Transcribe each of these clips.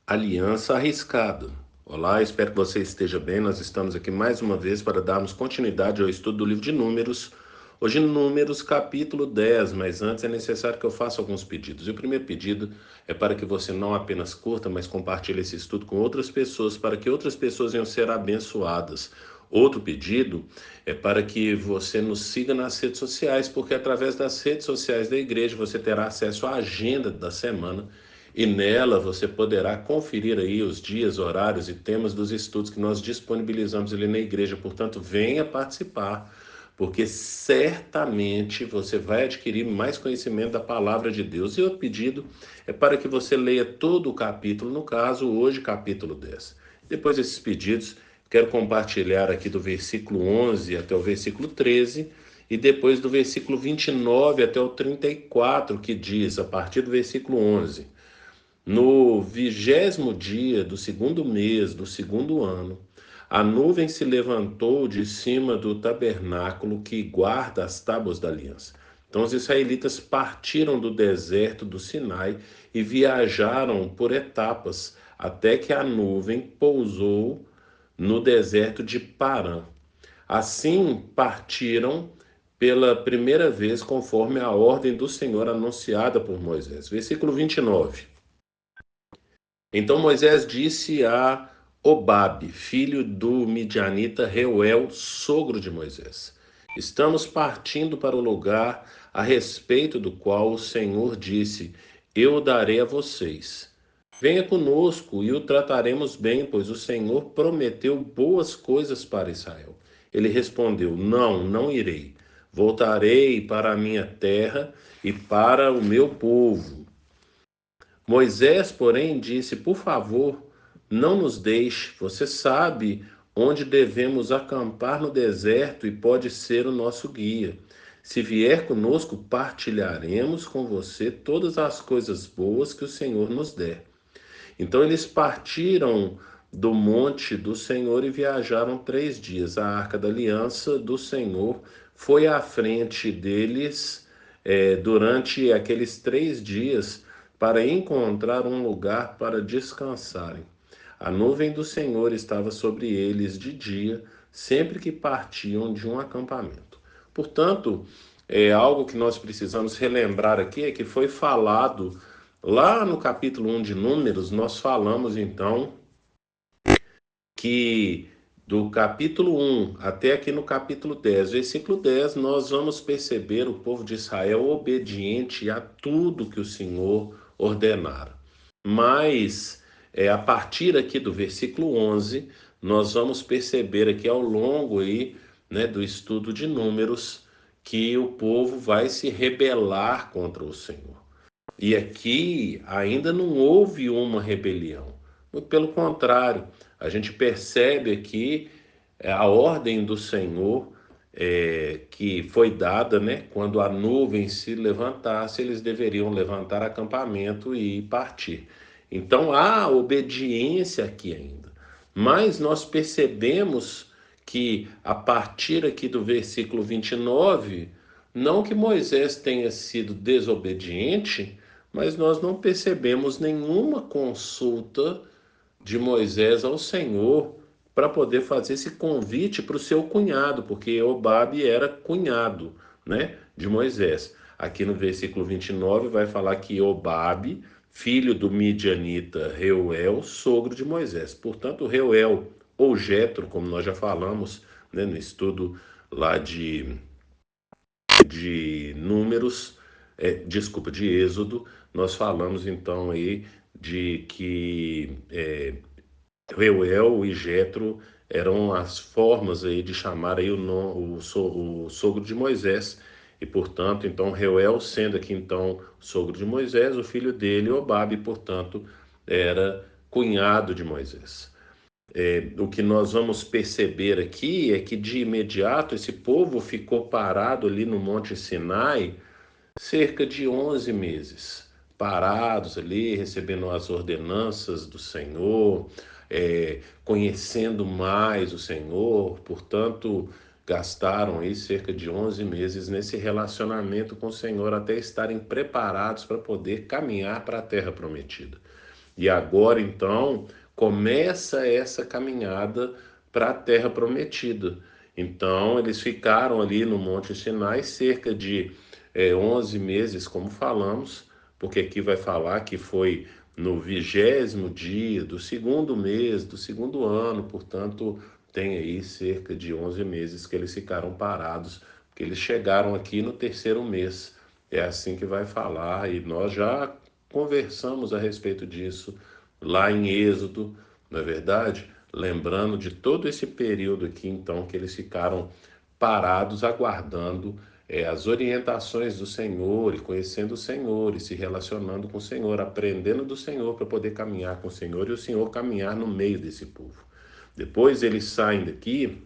Aliança Arriscada. Olá, espero que você esteja bem. Nós estamos aqui mais uma vez para darmos continuidade ao estudo do livro de Números. Hoje, Números, capítulo 10, mas antes é necessário que eu faça alguns pedidos. E o primeiro pedido é para que você não apenas curta, mas compartilhe esse estudo com outras pessoas, para que outras pessoas venham ser abençoadas. Outro pedido é para que você nos siga nas redes sociais, porque através das redes sociais da igreja você terá acesso à agenda da semana e nela você poderá conferir aí os dias, horários e temas dos estudos que nós disponibilizamos ali na igreja. Portanto, venha participar, porque certamente você vai adquirir mais conhecimento da palavra de Deus. E outro pedido é para que você leia todo o capítulo, no caso, hoje, capítulo 10. Depois desses pedidos, quero compartilhar aqui do versículo 11 até o versículo 13, e depois do versículo 29 até o 34, que diz, a partir do versículo 11: no 20º dia do segundo mês do segundo ano, a nuvem se levantou de cima do tabernáculo que guarda as tábuas da aliança. Então os israelitas partiram do deserto do Sinai e viajaram por etapas até que a nuvem pousou no deserto de Parã. Assim partiram pela primeira vez conforme a ordem do Senhor anunciada por Moisés. Versículo 29. Então Moisés disse a Obabe, filho do midianita Reuel, sogro de Moisés: estamos partindo para o lugar a respeito do qual o Senhor disse: eu o darei a vocês. Venha conosco e o trataremos bem, pois o Senhor prometeu boas coisas para Israel. Ele respondeu: não, não irei. Voltarei para a minha terra e para o meu povo. Moisés, porém, disse: por favor, não nos deixe. Você sabe onde devemos acampar no deserto e pode ser o nosso guia. Se vier conosco, partilharemos com você todas as coisas boas que o Senhor nos der. Então eles partiram do monte do Senhor e viajaram 3 dias. A arca da aliança do Senhor foi à frente deles durante aqueles 3 dias para encontrar um lugar para descansarem. A nuvem do Senhor estava sobre eles de dia, sempre que partiam de um acampamento. Portanto, algo que nós precisamos relembrar aqui é que foi falado lá no capítulo 1 de Números. Nós falamos então que do capítulo 1 até aqui no capítulo 10, versículo 10, nós vamos perceber o povo de Israel obediente a tudo que o Senhor ordenara. Mas, a partir aqui do versículo 11, nós vamos perceber aqui ao longo aí, né, do estudo de Números, que o povo vai se rebelar contra o Senhor. E aqui ainda não houve uma rebelião. Muito pelo contrário, a gente percebe aqui a ordem do Senhor que foi dada, né? Quando a nuvem se levantasse, eles deveriam levantar acampamento e partir. Então há obediência aqui ainda. Mas nós percebemos que a partir aqui do versículo 29, não que Moisés tenha sido desobediente, mas nós não percebemos nenhuma consulta de Moisés ao Senhor para poder fazer esse convite para o seu cunhado, porque Obabe era cunhado, né, de Moisés. Aqui no versículo 29 vai falar que Obabe, filho do midianita Reuel, sogro de Moisés. Portanto, Reuel ou Jetro, como nós já falamos, né, no estudo lá de Números, de Êxodo, nós falamos então aí de que Reuel e Jetro eram as formas aí de chamar aí o sogro de Moisés. E portanto, então Reuel sendo aqui então sogro de Moisés, o filho dele, Obabe, portanto, era cunhado de Moisés. O que nós vamos perceber aqui é que de imediato esse povo ficou parado ali no Monte Sinai cerca de 11 meses, parados ali, recebendo as ordenanças do Senhor, conhecendo mais o Senhor. Portanto, gastaram aí cerca de 11 meses nesse relacionamento com o Senhor até estarem preparados para poder caminhar para a terra prometida. E agora, então, começa essa caminhada para a Terra Prometida. Então, eles ficaram ali no Monte Sinai cerca de 11 meses, como falamos, porque aqui vai falar que foi no 20º dia do segundo mês, do segundo ano, portanto, tem aí cerca de 11 meses que eles ficaram parados, porque eles chegaram aqui no terceiro mês. É assim que vai falar, e nós já conversamos a respeito disso lá em Êxodo, não é verdade? Lembrando de todo esse período aqui, então, que eles ficaram parados, aguardando as orientações do Senhor, e conhecendo o Senhor, e se relacionando com o Senhor, aprendendo do Senhor para poder caminhar com o Senhor, e o Senhor caminhar no meio desse povo. Depois eles saem daqui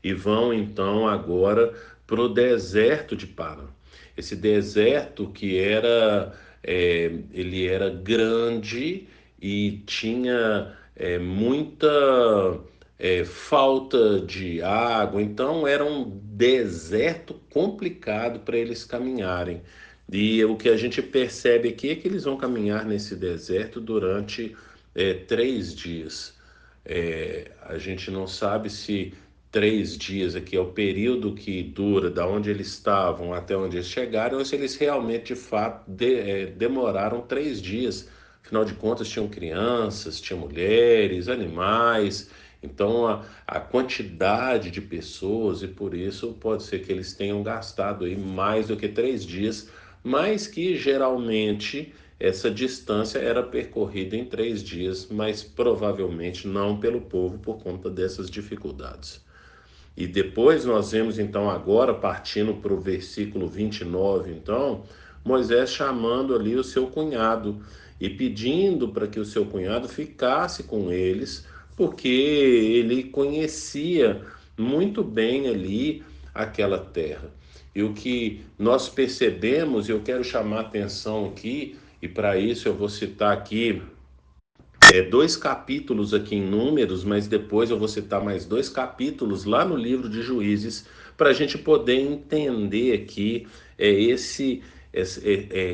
e vão então agora para o deserto de Parã. Esse deserto que ele era grande e tinha muita falta de água, então era um deserto complicado para eles caminharem. E o que a gente percebe aqui é que eles vão caminhar nesse deserto durante 3 dias. A gente não sabe se 3 dias aqui é o período que dura da onde eles estavam até onde eles chegaram, ou se eles realmente, de fato, demoraram 3 dias. Afinal de contas, tinham crianças, tinham mulheres, animais, então a quantidade de pessoas, e por isso pode ser que eles tenham gastado aí mais do que 3 dias, mas que geralmente essa distância era percorrida em 3 dias, mas provavelmente não pelo povo por conta dessas dificuldades. E depois nós vemos então agora, partindo para o versículo 29, então, Moisés chamando ali o seu cunhado e pedindo para que o seu cunhado ficasse com eles, porque ele conhecia muito bem ali aquela terra. E o que nós percebemos, e eu quero chamar a atenção aqui, e para isso eu vou citar aqui 2 capítulos aqui em Números, mas depois eu vou citar mais 2 capítulos lá no livro de Juízes, para a gente poder entender aqui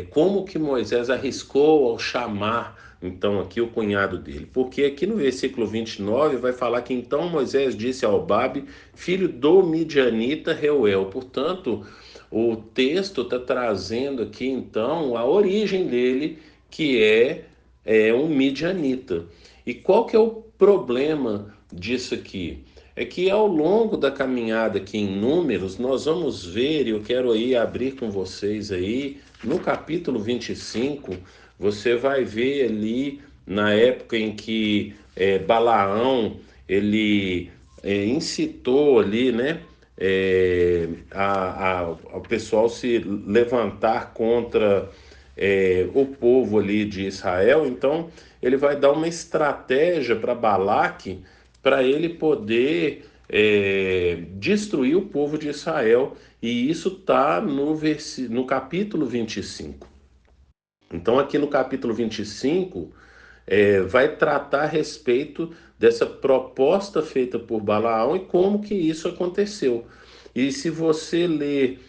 como que Moisés arriscou ao chamar então aqui o cunhado dele. Porque aqui no versículo 29 vai falar que então Moisés disse a Albabe, filho do Midianita Reuel. Portanto, o texto está trazendo aqui então a origem dele, que é um midianita. E qual que é o problema disso aqui? É que ao longo da caminhada aqui em Números, nós vamos ver, e eu quero aí abrir com vocês aí, no capítulo 25, você vai ver ali, na época em que Balaão, ele incitou ali, né, ao pessoal se levantar contra o povo ali de Israel. Então ele vai dar uma estratégia para Balaque, para ele poder destruir o povo de Israel, e isso está no capítulo 25. Então aqui no capítulo 25 vai tratar a respeito dessa proposta feita por Balaão e como que isso aconteceu. E se você ler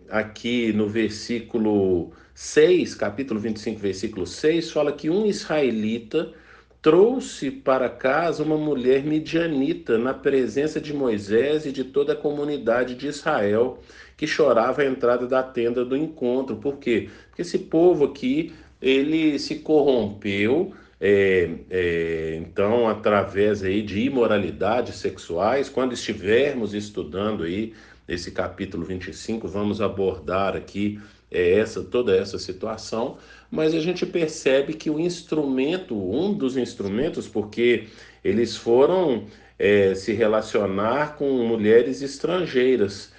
aqui no versículo 6, capítulo 25, versículo 6, fala que um israelita trouxe para casa uma mulher midianita na presença de Moisés e de toda a comunidade de Israel, que chorava à entrada da tenda do encontro. Por quê? Porque esse povo aqui, ele se corrompeu, então, através aí de imoralidades sexuais. Quando estivermos estudando aí esse capítulo 25, vamos abordar aqui toda essa situação, mas a gente percebe que o instrumento, um dos instrumentos, porque eles foram se relacionar com mulheres estrangeiras,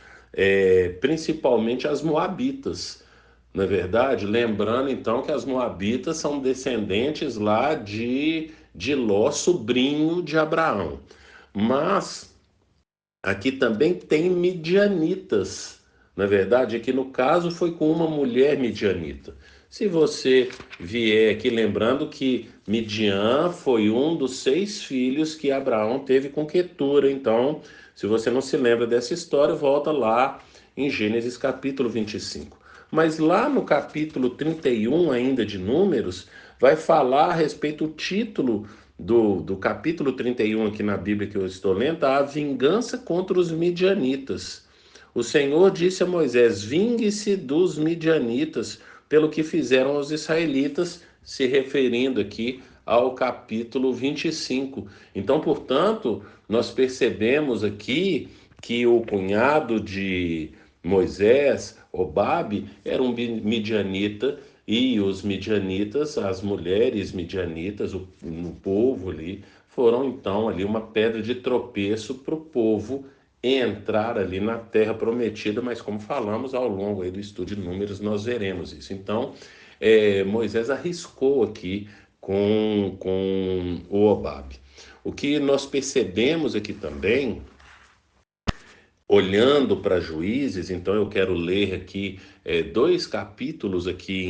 principalmente as moabitas, não é verdade? Lembrando então que as moabitas são descendentes lá de Ló, sobrinho de Abraão. Mas aqui também tem midianitas, na verdade, aqui no caso foi com uma mulher midianita. Se você vier aqui lembrando que Midian foi um dos 6 filhos que Abraão teve com Quetura. Então, se você não se lembra dessa história, volta lá em Gênesis capítulo 25. Mas lá no capítulo 31 ainda de Números, vai falar a respeito do título do capítulo 31 aqui na Bíblia que eu estou lendo, a vingança contra os midianitas. O Senhor disse a Moisés: vingue-se dos midianitas pelo que fizeram aos israelitas, se referindo aqui ao capítulo 25. Então, portanto, nós percebemos aqui que o cunhado de Moisés, Obabe, era um midianita, e os midianitas, as mulheres midianitas, o povo ali, foram então ali uma pedra de tropeço para o povo entrar ali na terra prometida, mas como falamos ao longo aí do estudo de números, nós veremos isso. Então, Moisés arriscou aqui com o Obabe. O que nós percebemos aqui também, olhando para Juízes, então eu quero ler aqui dois capítulos aqui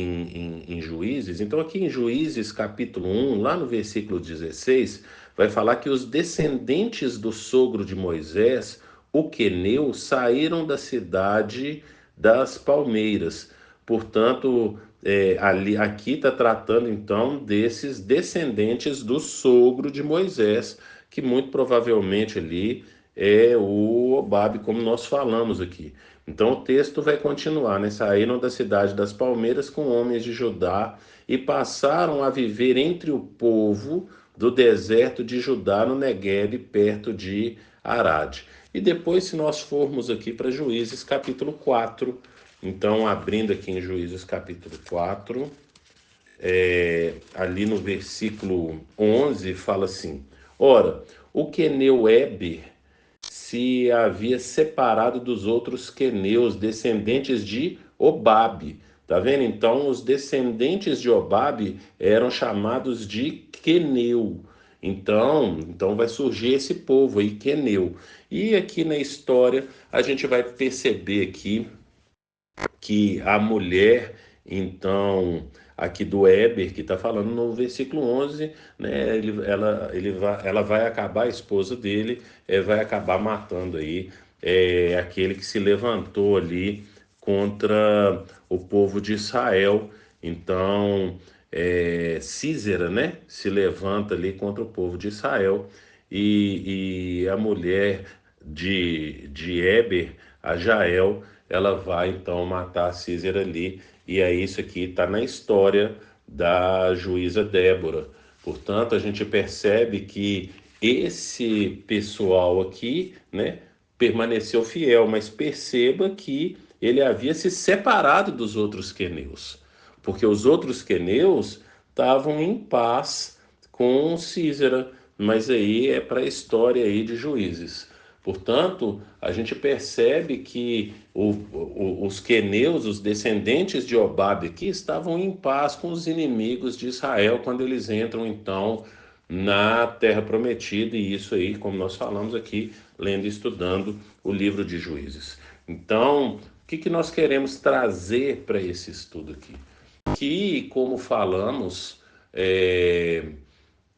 em Juízes. Então aqui em Juízes capítulo 1, lá no versículo 16, vai falar que os descendentes do sogro de Moisés, o queneu, saíram da cidade das palmeiras. Portanto, aqui está tratando então desses descendentes do sogro de Moisés, que muito provavelmente ali é o Obabe, como nós falamos aqui. Então o texto vai continuar, né? Saíram da cidade das palmeiras com homens de Judá e passaram a viver entre o povo do deserto de Judá, no Neguebe, perto de Arade. E depois, se nós formos aqui para Juízes capítulo 4, então abrindo aqui em Juízes capítulo 4, ali no versículo 11, fala assim: ora, o queneu Eber se havia separado dos outros queneus, descendentes de Obabe. Tá vendo? Então, os descendentes de Obabe eram chamados de queneu. Então vai surgir esse povo aí, queneu. E aqui na história a gente vai perceber aqui que a mulher, então, aqui do Eber, que está falando no versículo 11, né, ela vai acabar, a esposa dele, vai acabar matando aí aquele que se levantou ali contra o povo de Israel. Então, Císera, né, se levanta ali contra o povo de Israel, e a mulher de Eber, a Jael, ela vai então matar a Císera ali, e é isso aqui está na história da juíza Débora. Portanto, a gente percebe que esse pessoal aqui, né, permaneceu fiel, mas perceba que ele havia se separado dos outros queneus, porque os outros queneus estavam em paz com Císera, mas aí é para a história aí de Juízes. Portanto, a gente percebe que os queneus, os descendentes de Obabe aqui, estavam em paz com os inimigos de Israel quando eles entram, então, na Terra Prometida, e isso aí, como nós falamos aqui, lendo e estudando o livro de Juízes. Então, o que nós queremos trazer para esse estudo aqui? Que, como falamos,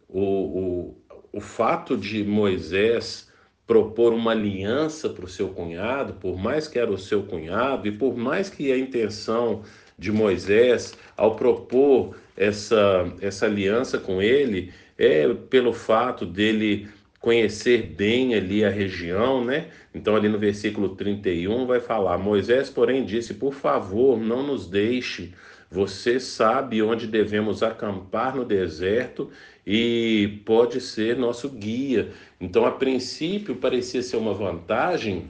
o, o fato de Moisés propor uma aliança para o seu cunhado, por mais que era o seu cunhado, e por mais que a intenção de Moisés, ao propor essa aliança com ele, é pelo fato dele conhecer bem ali a região, né? Então, ali no versículo 31 vai falar: Moisés, porém, disse: por favor, não nos deixe. Você sabe onde devemos acampar no deserto e pode ser nosso guia. Então, a princípio, parecia ser uma vantagem,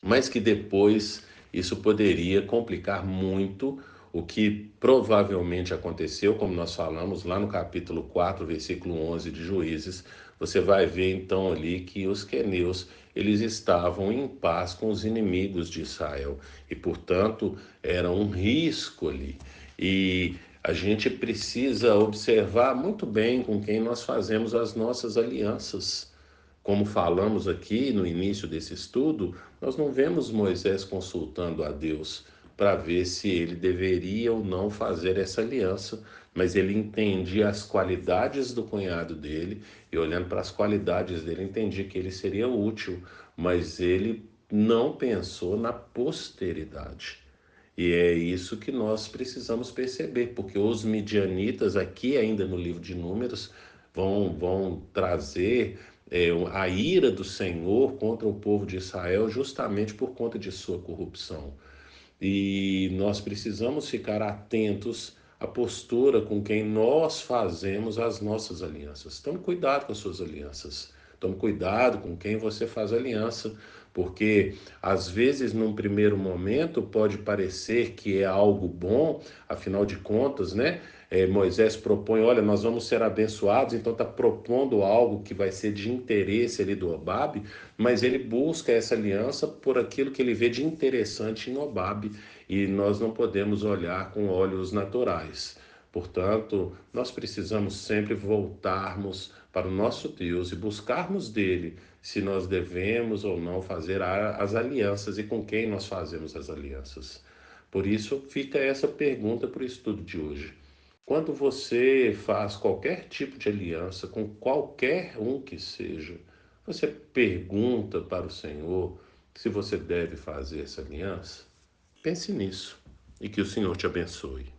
mas que depois isso poderia complicar muito, o que provavelmente aconteceu, como nós falamos lá no capítulo 4, versículo 11 de Juízes. Você vai ver então ali que os queneus, eles estavam em paz com os inimigos de Israel, e portanto era um risco ali. E a gente precisa observar muito bem com quem nós fazemos as nossas alianças. Como falamos aqui no início desse estudo, nós não vemos Moisés consultando a Deus para ver se ele deveria ou não fazer essa aliança, mas ele entendia as qualidades do cunhado dele, e olhando para as qualidades dele, entendia que ele seria útil, mas ele não pensou na posteridade. E é isso que nós precisamos perceber, porque os midianitas, aqui ainda no livro de Números, vão trazer a ira do Senhor contra o povo de Israel justamente por conta de sua corrupção. E nós precisamos ficar atentos à postura com quem nós fazemos as nossas alianças. Tome cuidado com as suas alianças. Tome cuidado com quem você faz aliança, porque às vezes, num primeiro momento, pode parecer que é algo bom, afinal de contas, né? Moisés propõe: olha, nós vamos ser abençoados, então está propondo algo que vai ser de interesse ali do Obabe, mas ele busca essa aliança por aquilo que ele vê de interessante em Obabe, e nós não podemos olhar com olhos naturais. Portanto, nós precisamos sempre voltarmos para o nosso Deus e buscarmos dele se nós devemos ou não fazer as alianças e com quem nós fazemos as alianças. Por isso, fica essa pergunta para o estudo de hoje. Quando você faz qualquer tipo de aliança com qualquer um que seja, você pergunta para o Senhor se você deve fazer essa aliança? Pense nisso e que o Senhor te abençoe.